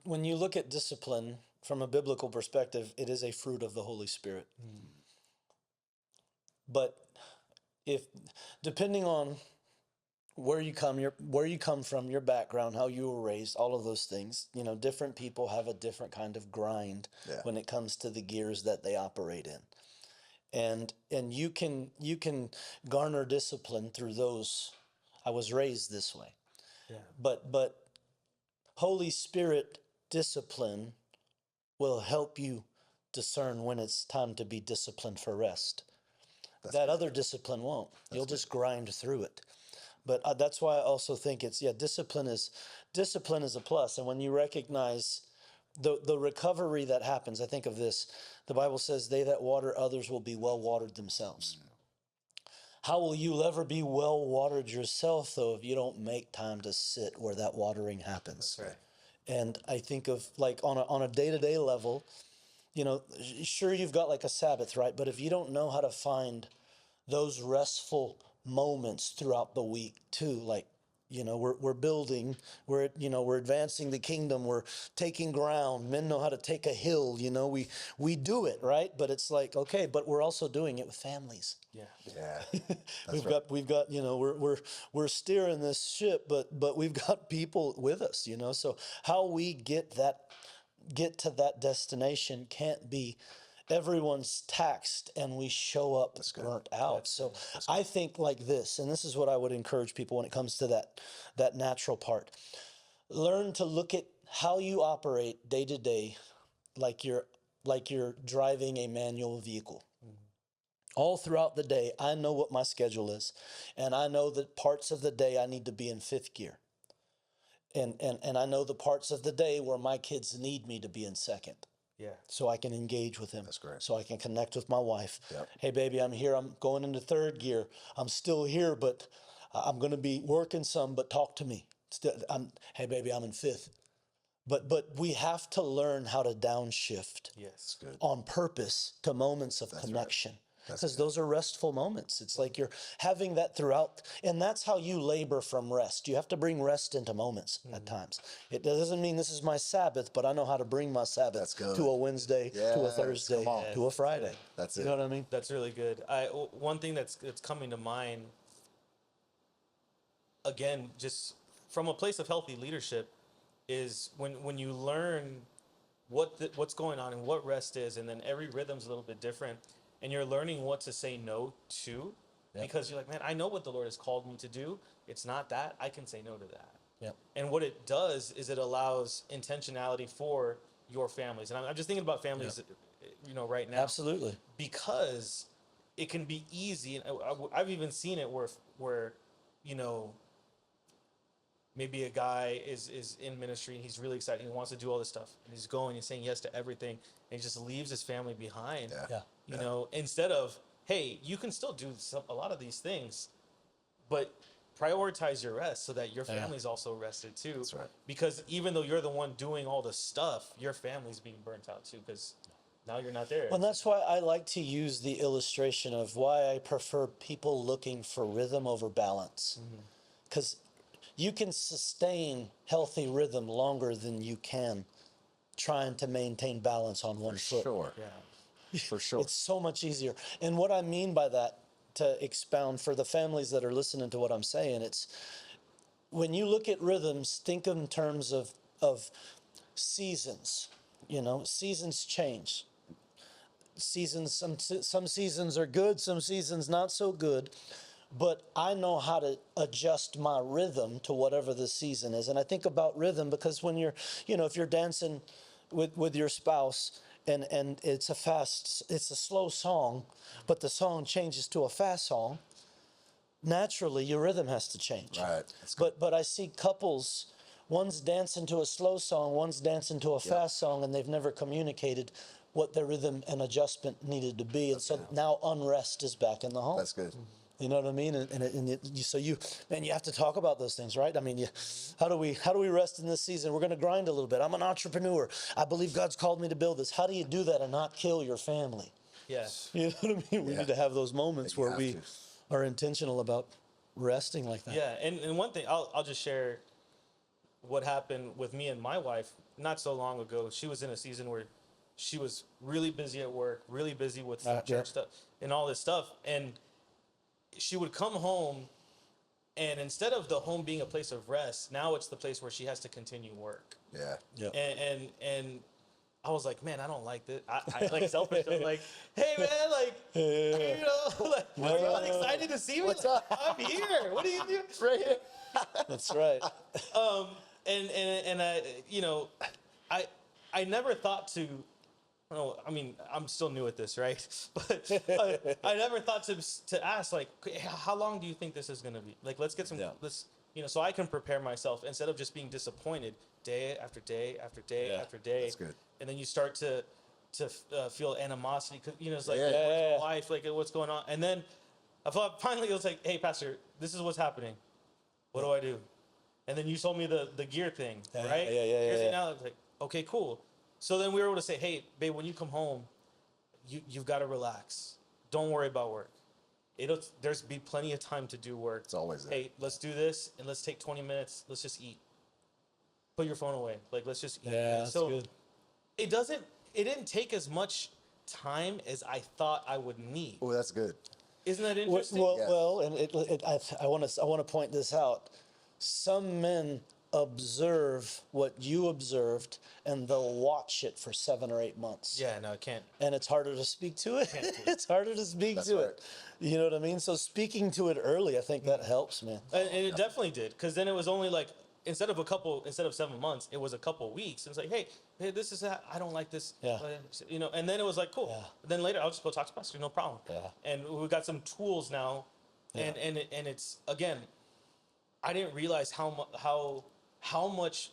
when you look at discipline from a biblical perspective, it is a fruit of the Holy Spirit. But if depending on where you come from, your background, how you were raised, all of those things. You know, different people have a different kind of grind Yeah. when it comes to the gears that they operate in. And you can garner discipline through those. I was raised this way. Yeah. But Holy Spirit discipline will help you discern when it's time to be disciplined for rest. That other discipline won't. You'll just grind through it. But that's why I also think discipline is a plus. And when you recognize the recovery that happens, I think of this. The Bible says, "They that water others will be well watered themselves." How will you ever be well watered yourself, though, if you don't make time to sit where that watering happens? That's right. And I think of, like, on a day-to-day level, you know, sure, you've got like a Sabbath, right? But if you don't know how to find those restful moments throughout the week too, like, you know, we're building, we're advancing the kingdom, we're taking ground. Men know how to take a hill, you know, we do it, right? But it's like, okay, but we're also doing it with families. Yeah. Yeah. We've got, you know, we're steering this ship, but we've got people with us, you know. So how we get to that destination can't be everyone's taxed and we show up burnt out. So I think like this, and this is what I would encourage people when it comes to that natural part. Learn to look at how you operate day to day like you're driving a manual vehicle. All throughout the day, I know what my schedule is, and I know that parts of the day I need to be in fifth gear. And I know the parts of the day where my kids need me to be in second. Yeah. So I can engage with them. That's great. So I can connect with my wife. Yep. Hey, baby, I'm here. I'm going into third gear. I'm still here, but I'm going to be working some, but talk to me. Hey, baby, I'm in fifth. But we have to learn how to downshift Yes. Good. on purpose to moments of connection. Because those are restful moments. It's like you're having that throughout. And that's how you labor from rest. You have to bring rest into moments at times. It doesn't mean this is my Sabbath, but I know how to bring my Sabbath That's good. to a Wednesday, to a Yes, Thursday, come on. to a Friday. That's You it. know what I mean? That's really good. One thing that's coming to mind, again, just from a place of healthy leadership, is when you learn what's going on and what rest is, and then every rhythm's a little bit different, and you're learning what to say no to, because you're like, man, I know what the Lord has called me to do. It's not that. I can say no to that. Yep. And what it does is it allows intentionality for your families. And I'm just thinking about families, you know, right now. Absolutely. Because it can be easy, and I've even seen it where, you know, maybe a guy is in ministry and he's really excited. He wants to do all this stuff, and he's going and saying yes to everything, and he just leaves his family behind. Yeah. You know, instead of, hey, you can still do a lot of these things, but prioritize your rest so that your family's also rested too. That's right. Because even though you're the one doing all the stuff, your family's being burnt out too, because now you're not there. Well, that's why I like to use the illustration of why I prefer people looking for rhythm over balance. Because you can sustain healthy rhythm longer than you can trying to maintain balance on one foot. Sure. Yeah. For sure. It's so much easier. And what I mean by that, to expound for the families that are listening to what I'm saying, it's when you look at rhythms, think in terms of seasons. You know, seasons change. Seasons, some seasons are good, some seasons not so good. But I know how to adjust my rhythm to whatever the season is. And I think about rhythm because when you're, you know, if you're dancing with your spouse and it's a slow song, but the song changes to a fast song, naturally your rhythm has to change. Right. That's good. But I see couples, one's dancing to a slow song, one's dancing to a fast song, and they've never communicated what their rhythm and adjustment needed to be. And so now unrest is back in the home. That's good. You know what I mean? So you have to talk about those things, right? I mean, how do we rest in this season? We're going to grind a little bit. I'm an entrepreneur. I believe God's called me to build this. How do you do that and not kill your family? Yeah. You know what I mean? We need to have those moments You where have we to. are intentional about resting like that. Yeah. And one thing, I'll just share what happened with me and my wife not so long ago. She was in a season where she was really busy at work, really busy with church stuff and all this stuff. And she would come home And instead of the home being a place of rest, now it's the place where she has to continue work. Yeah. Yeah. And I was like, man, I don't like this. I like selfish. I'm like, hey man, like, you know, like, are you not excited to see me? What's Like, up? I'm here. What are you doing? Right here. That's right. And I, you know, I never thought to. No, I mean, I'm still new at this, right? But I never thought to ask, like, "Okay, how long do you think this is gonna be? Like, let's get some, let's, you know, so I can prepare myself instead of just being disappointed day after day after day after day. That's good. And then you start to feel animosity, 'cause, you know, it's like, Yeah. where's my wife? Like, what's going on? And then I thought finally it was like, hey, Pastor, this is what's happening. What do I do? And then you told me the gear thing, right? Here's it now. It's like, okay, cool. So then we were able to say, hey, babe, when you come home, you've got to relax. Don't worry about work. There's be plenty of time to do work. It's always there. Hey, let's do this and let's take 20 minutes. Let's just eat. Put your phone away. Like, let's just eat. Yeah, that's good. It didn't take as much time as I thought I would need. Oh, that's good. Isn't that interesting? Well, Yeah. well, and I want to point this out. Some men observe what you observed, and they'll watch it for 7 or 8 months. Yeah, no, I can't. And it's harder to speak to it. It's harder to speak That's to right. it. You know what I mean? So speaking to it early, I think that helps, man. And it definitely did, because then it was only like, instead of 7 months, it was a couple weeks. And it's like, hey, this is I don't like this. Yeah. You know, and then it was like, cool. Yeah. Then later, I'll just go talk to Pastor, no problem. Yeah. And we got some tools now, and it's again, I didn't realize how much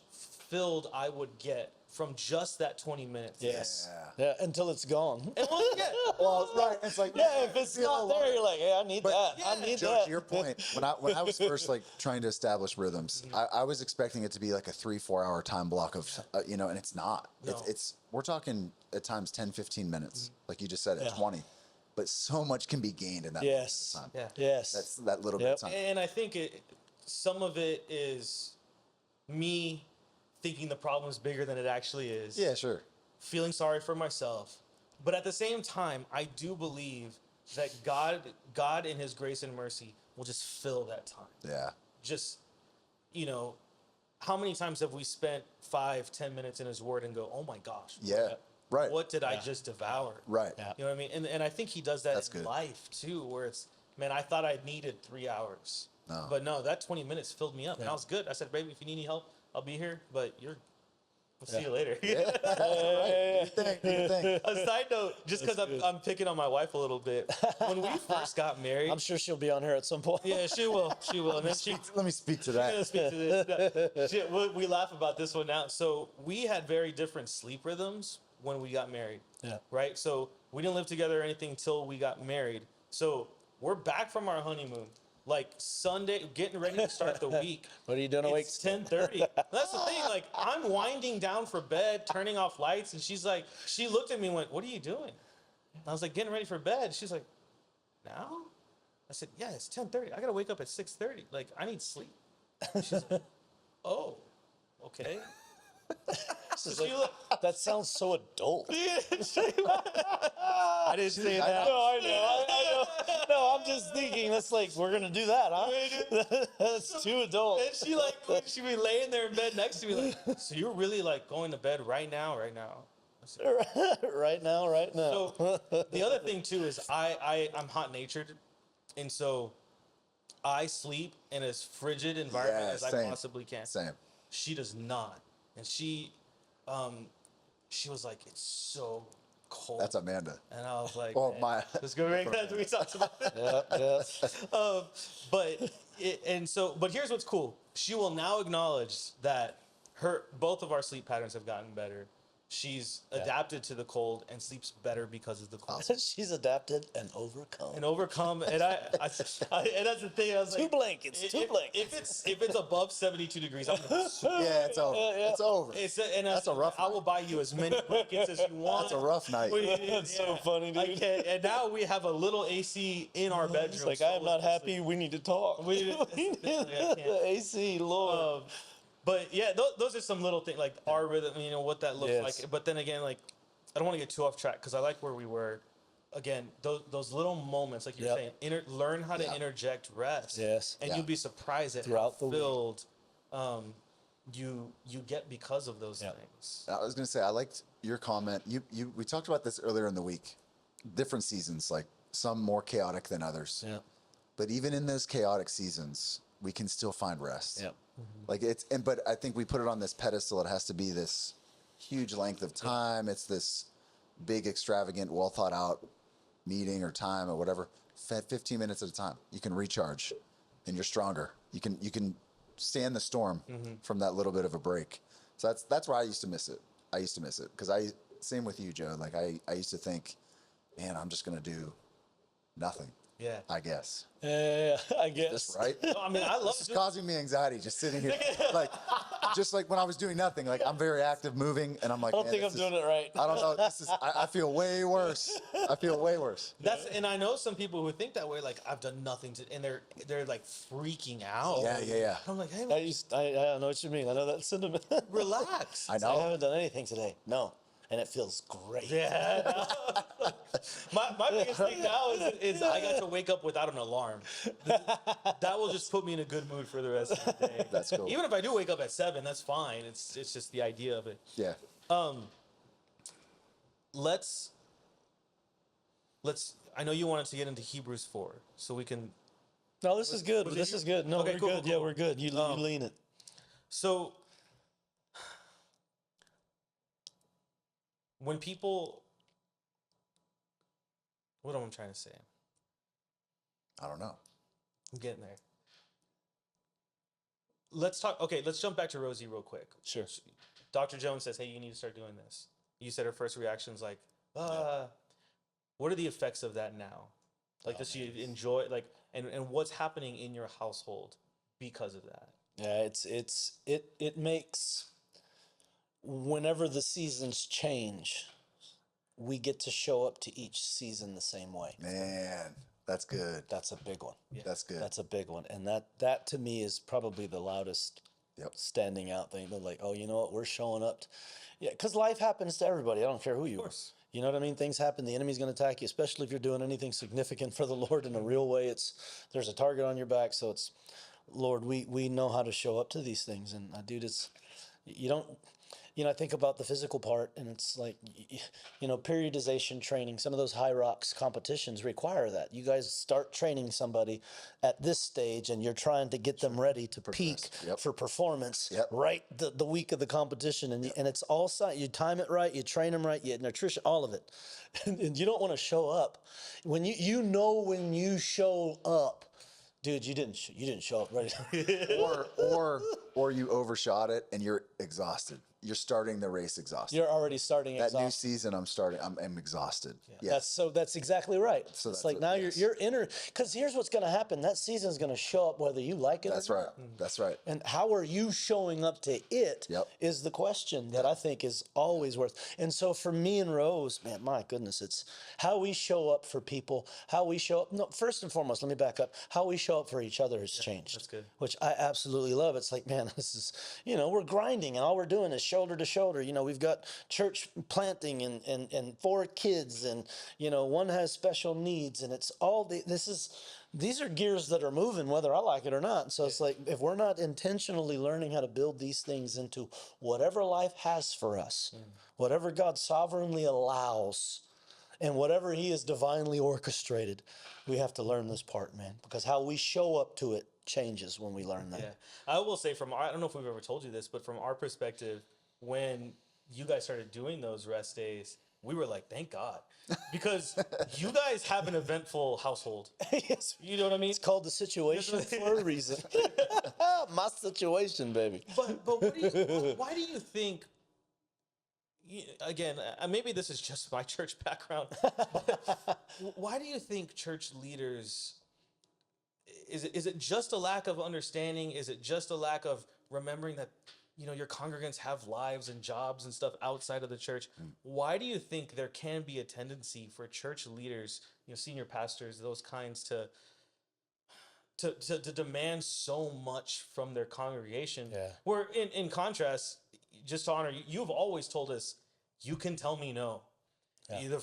filled I would get from just that 20 minutes. Yes. Yeah, until it's gone. And once again, Well, right. It's like, Yeah, if it's not there, you're like, hey, I need that. I yeah. need Joe, that. to your point, when I was first like trying to establish rhythms, I was expecting it to be like a 3-4 hour time block of, you know, and it's not. No. It's we're talking at times 10, 15 minutes, like you just said, Yeah. at 20. But so much can be gained in that Yes. time. Yeah. Yes. That's that little bit Yep. of time. And I think some of it is me thinking the problem is bigger than it actually is. Yeah, sure. Feeling sorry for myself. But at the same time, I do believe that God in his grace and mercy will just fill that time. Yeah. Just, you know, how many times have we spent 5-10 minutes in his word and go, oh my gosh, Yeah. Right. what did I just devour? Right. Yeah. You know what I mean? And I think he does that That's in good. life too, where it's, man, I thought I needed 3 hours. No. But no, that 20 minutes filled me up. And I was good. I said, baby, if you need any help, I'll be here. But we'll see you later. Yeah. Right. Do you think? A side note, just because I'm picking on my wife a little bit. When we first got married, I'm sure she'll be on here at some point. yeah, she will. And then Let me speak to gonna that. speak to this. No, we laugh about this one now. So we had very different sleep rhythms when we got married. Yeah. Right. So we didn't live together or anything until we got married. So we're back from our honeymoon, like Sunday, getting ready to start the week. What are you doing awake? It's 10:30. That's the thing. Like, I'm winding down for bed, turning off lights, and she's like, she looked at me and went, "What are you doing?" And I was like, "Getting ready for bed." She's like, "Now?" I said, "Yeah, it's 10:30. I gotta wake up at 6:30. Like, I need sleep." She's like, "Oh, okay." So she looked, That sounds so adult. I didn't say that. No, I know. No, I'm just thinking that's like we're gonna do that, huh? That's too adult. And she be laying there in bed next to me, like, "So you're really like going to bed right now?" I said, Right now. So the other thing too is I'm hot natured, and so I sleep in as frigid environment Yeah, as I same. possibly can. Same. She does not, and she was like, "It's so cold." That's Amanda. And I was like, Well, "Man, let's go right back to we talked about it." Yeah. But here's what's cool. She will now acknowledge that both of our sleep patterns have gotten better. She's adapted to the cold and sleeps better because of the cold. She's adapted and overcome. And overcome, and I and that's the thing. I was Two like, blankets. If it's above 72 degrees, I'm gonna sue. Yeah, it's over. It's over. That's a rough I will buy you as many blankets as you want. That's a rough night. That's so funny, I dude. can't, and now we have a little AC in our bedroom. It's like so I am not let's happy. sleep. We need to talk. We need The AC, Lord. But yeah, those are some little things like our rhythm, you know, what that looks Yes. like. But then again, like, I don't want to get too off track because I like where we were. again, those little moments, like you're Yep. saying, learn how to Yeah. interject rest. Yes. And Yeah. you'll be surprised at Throughout how the week. filled you get because of those Yep. things. I was gonna say I liked your comment. We talked about this earlier in the week. Different seasons, like some more chaotic than others. Yeah. But even in those chaotic seasons, we can still find rest. Yep. Like but I think we put it on this pedestal. It has to be this huge length of time. It's this big, extravagant, well thought out meeting or time or whatever. 15 minutes at a time. You can recharge and you're stronger. You can stand the storm from that little bit of a break. So that's why I used to miss it. I used to miss it because same with you, Joe. Like I used to think, man, I'm just gonna do nothing. Yeah. I guess. I guess. That's right. No, I mean, I love This is causing me anxiety just sitting here. Like, just like when I was doing nothing, like I'm very active moving and I'm like, I don't man, think I'm this doing is- it right. I don't know. I feel way worse. I feel way worse. and I know some people who think that way, like I've done nothing to, and they're like freaking out. Yeah. I'm like, hey, I know what you mean. I know that sentiment. relax. I I know. haven't done anything today. No. And it feels great. Yeah. my biggest thing now is I got to wake up without an alarm. That will just put me in a good mood for the rest of the day. That's cool. Even if I do wake up at 7, that's fine. It's just the idea of it. Yeah. Let's. I know you wanted to get into Hebrews 4, so we can. No, this is good. was it This you? is good. No, Okay, we're cool, good. cool, Yeah, cool. we're good. You lean it. So when people, what am I trying to say? I don't know. I'm getting there. Let's talk. Okay, let's jump back to Rosie real quick. Sure. Dr. Jones says, "Hey, you need to start doing this." You said her first reaction is like, What are the effects of that now? Like, does she enjoy and what's happening in your household because of that? Yeah, it makes, whenever the seasons change, we get to show up to each season the same way. Man, that's good. That's a big one. That's good. That's a big one. And that to me is probably the loudest standing out thing. They're like, oh, you know what? We're showing up. Yeah, because life happens to everybody. I don't care who you are. You know what I mean? Things happen. The enemy's going to attack you, especially if you're doing anything significant for the Lord in a real way. There's a target on your back. So it's, Lord, we know how to show up to these things. And dude, you don't, I think about the physical part, and it's like, periodization training. Some of those high rocks competitions require that. You guys start training somebody at this stage, and you're trying to get them ready to peak for performance right the week of the competition. And it's all you time it right, you train them right, you nutrition, all of it. And you don't want to show up when when you show up. Dude, you didn't show up ready. or you overshot it and you're exhausted. You're starting the race exhausted. You're already starting that exhausted. new season. I'm exhausted. Yeah. That's exactly right. So it's like now you're inner, because here's what's going to happen. That season's going to show up whether you like it That's or right. not. That's right. And how are you showing up to it is the question that I think is always worth. And so for me and Rose, man, my goodness, it's how we show up for people, how we show up. No, first and foremost, let me back up. How we show up for each other has changed. That's good. Which I absolutely love. It's like, man, this is, we're grinding and all we're doing is shoulder to shoulder. We've got church planting and 4 kids and, one has special needs, and it's all these are gears that are moving whether I like it or not. So it's like, if we're not intentionally learning how to build these things into whatever life has for us, whatever God sovereignly allows, and whatever he has divinely orchestrated, we have to learn this part, man, because how we show up to it changes when we learn that. Yeah. I will say I don't know if we've ever told you this, but from our perspective, when you guys started doing those rest days, we were like, thank God, because you guys have an eventful household. Yes. You know what I mean? It's called the situation for a reason. My situation, baby. But why do you think, again, maybe this is just my church background, but why do you think church leaders, is it just a lack of understanding? Is it just a lack of remembering that, your congregants have lives and jobs and stuff outside of the church? Why do you think there can be a tendency for church leaders, senior pastors, those kinds to demand so much from their congregation? Yeah. Where in contrast, just to honor you, you've always told us, you can tell me no.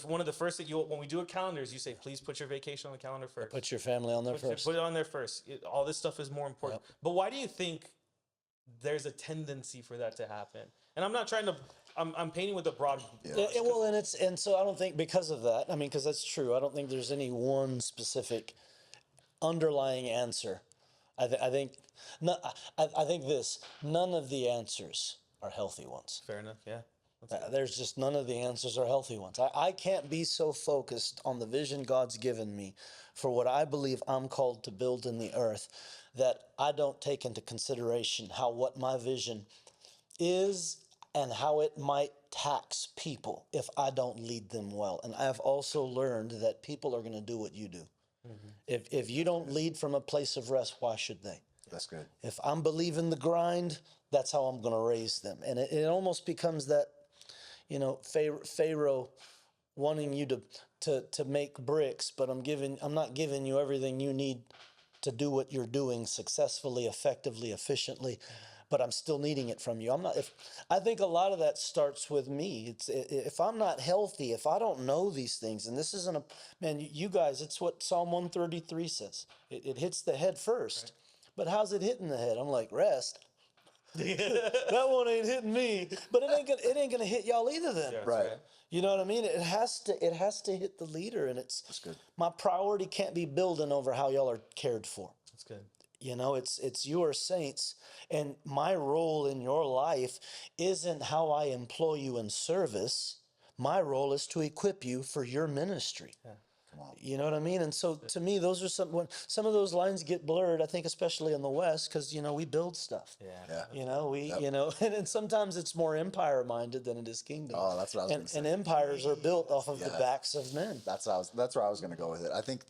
One of the first that when we do a calendar is you say, please put your vacation on the calendar first. Put your family on there first. Put it on there first. All this stuff is more important. But why do you think there's a tendency for that to happen? And I'm not trying to. I'm painting with a broad. Well, and so I don't think because of that. I mean, because that's true. I don't think there's any one specific underlying answer. I think this. None of the answers are healthy ones. Fair enough. Yeah. There's just none of the answers are healthy ones. I can't be so focused on the vision God's given me for what I believe I'm called to build in the earth that I don't take into consideration what my vision is and how it might tax people if I don't lead them well. And I've also learned that people are going to do what you do. If you don't lead from a place of rest, why should they? That's good. If I'm believing the grind, that's how I'm going to raise them. And it almost becomes that, Pharaoh wanting you to make bricks, but I'm not giving you everything you need to do what you're doing successfully, effectively, efficiently, but I'm still needing it from you. I think a lot of that starts with me. If I'm not healthy, if I don't know these things, and this isn't you guys, it's what Psalm 133 says. It hits the head first. Right. But how's it hitting the head? I'm like, rest. That one ain't hitting me, but it ain't gonna hit y'all either then. Yeah, right. You know what I mean? It has to hit the leader, and that's good. My priority can't be building over how y'all are cared for. That's good. It's you are saints, and my role in your life isn't how I employ you in service. My role is to equip you for your ministry. Yeah. You know what I mean? And so to me, those are some of those lines get blurred, I think, especially in the West, because, we build stuff. Yeah. And sometimes it's more empire minded than it is kingdom. Oh, that's what I was going to say. And empires are built off of the backs of men. That's where I was going to go with it. I think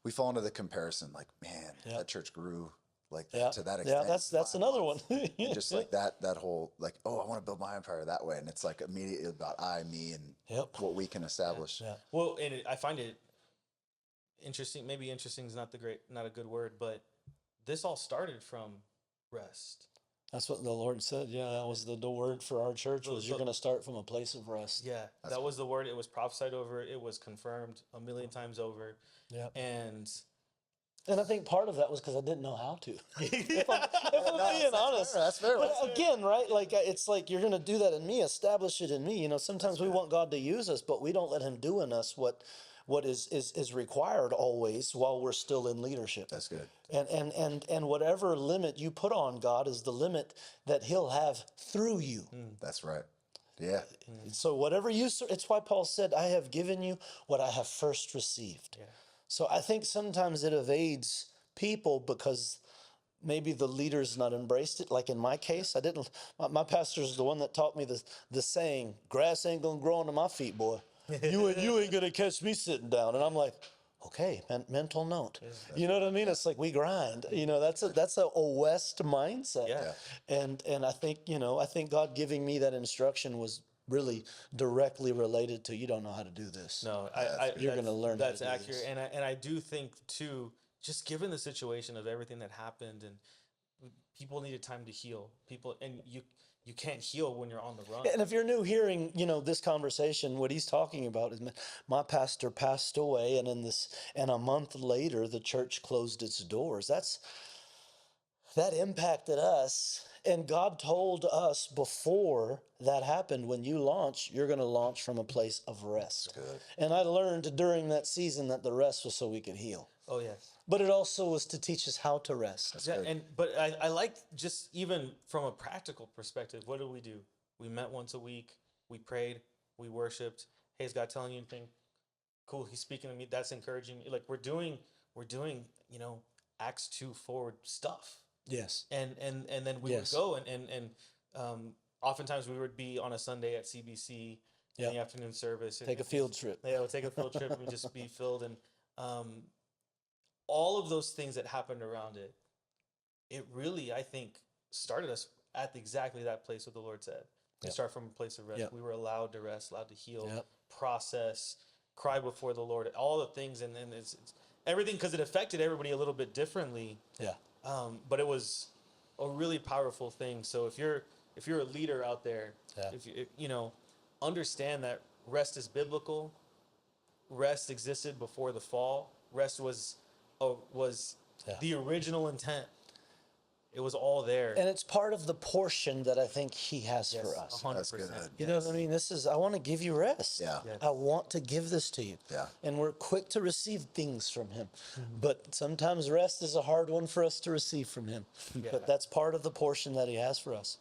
we fall into the comparison, like, man, that church grew like that to that extent. Yeah, that's another one. And just like that whole, like, oh, I want to build my empire that way. And it's like immediately about me, and what we can establish. Yeah. Well, and I find it interesting. Maybe interesting is not a good word, but this all started from rest. That's what the Lord said. Yeah, that was the word for our church was you're going to start from a place of rest. Yeah, that was the word. It was prophesied over. It was confirmed a million times over. Yeah, and I think part of that was because I didn't know how to. if I'm being honest, that's fair. But again, right? Like it's like you're going to do that in me, establish it in me. Sometimes we want God to use us, but we don't let Him do in us what is required always while we're still in leadership. That's good. And whatever limit you put on God is the limit that He'll have through you. That's right. Yeah. So whatever it's why Paul said, I have given you what I have first received. Yeah. So I think sometimes it evades people because maybe the leader's not embraced it. Like in my case, my pastor's the one that taught me the saying, grass ain't gonna grow under my feet, boy. You ain't gonna catch me sitting down. And I'm like, okay, mental note. You know what I mean? It's like we grind. That's a West mindset. Yeah. And I think God giving me that instruction was really directly related to you don't know how to do this. No, you're going to learn. That's how to do accurate, this. And I do think too, just given the situation of everything that happened, and people needed time to heal. You can't heal when you're on the run. And if you're new hearing, this conversation, what he's talking about is my pastor passed away, and a month later the church closed its doors. That impacted us, and God told us before that happened, when you launch, you're going to launch from a place of rest. Good. And I learned during that season that the rest was so we could heal. Oh yes. But it also was to teach us how to rest. That's good. But I like, just even from a practical perspective, what do? We met once a week, we prayed, we worshiped. Hey, is God telling you anything? Cool, He's speaking to me. That's encouraging. Like we're doing, Acts 2 forward stuff. Yes. And then we would go and oftentimes we would be on a Sunday at CBC in the afternoon service. Take a field trip. Yeah, we'll take a field trip and just be filled. And all of those things that happened around it, it really, I think, started us at exactly that place what the Lord said. We start from a place of rest. Yep. We were allowed to rest, allowed to heal, process, cry before the Lord, all the things. And then it's everything, because it affected everybody a little bit differently. Yeah. But it was a really powerful thing. So if you're a leader out there, if you understand that rest is biblical. Rest existed before the fall. Rest was Yeah. the original intent. It was all there. And it's part of the portion that I think he has Yes, for us. 100%. That's good. You know what I mean? This is, I want to give you rest. Yeah. Yes. I want to give this to you. Yeah. And we're quick to receive things from him. But sometimes rest is a hard one for us to receive from him. Yeah. But that's part of the portion that he has for us.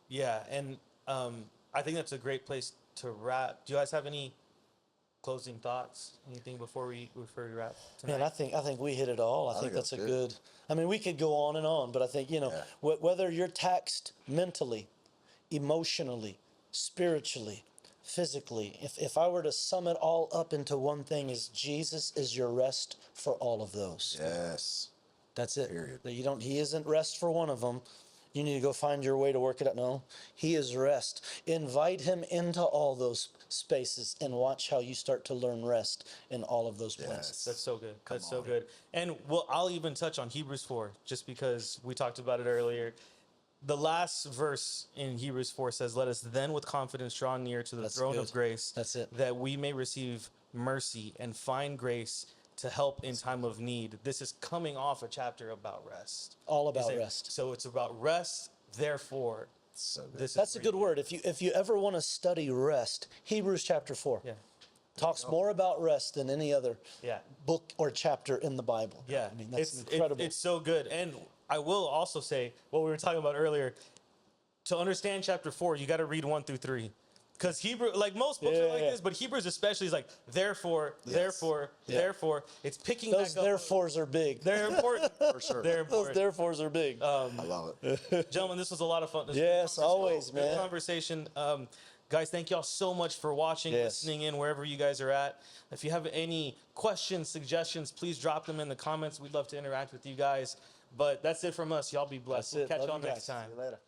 Yeah, and I think that's a great place to wrap. Do you guys have any closing thoughts? Anything before we wrap tonight? Man, I think we hit it all. I think that's a that's good. I mean, we could go on and on, but I think, Yeah. whether you're taxed mentally, emotionally, spiritually, physically, if I were to sum it all up into one thing, is Jesus is your rest for all of those. Yes. That's it. Period. That you don't. He isn't rest for one of them. You need to go find your way to work it out. No, he is rest. Invite him into all those spaces and watch how you start to learn rest in all of those places. That's so good. That's so good. And I'll even touch on Hebrews 4, just because we talked about it earlier. The last verse in Hebrews 4 says, "Let us then with confidence draw near to the That's throne good. of grace, That's it. that we may receive mercy and find grace to help in time of need." This is coming off a chapter about rest. All He about said- rest. So it's about rest, therefore. So good. This That's is a where good you- word. If you ever want to study rest, Hebrews chapter 4 Yeah. talks more about rest than any other Yeah. book or chapter in the Bible. Yeah, I mean, that's it's incredible. It's so good. And I will also say what we were talking about earlier. To understand chapter 4, you got to read 1 through 3. Because Hebrew, like most books are like Yeah. this, but Hebrews especially is like, therefore, therefore, therefore. It's picking Those back up. therefores are big. They're important. For sure. They're Those important. therefores are big. I love it. Gentlemen, this was a lot of fun. This was a Yes, good always, conversation. Good man. conversation. Guys, thank y'all so much for watching, Yes. listening in, wherever you guys are at. If you have any questions, suggestions, please drop them in the comments. We'd love to interact with you guys. But that's it from us. Y'all be blessed. That's We'll it. catch Love y'all you next guys. time. See you later.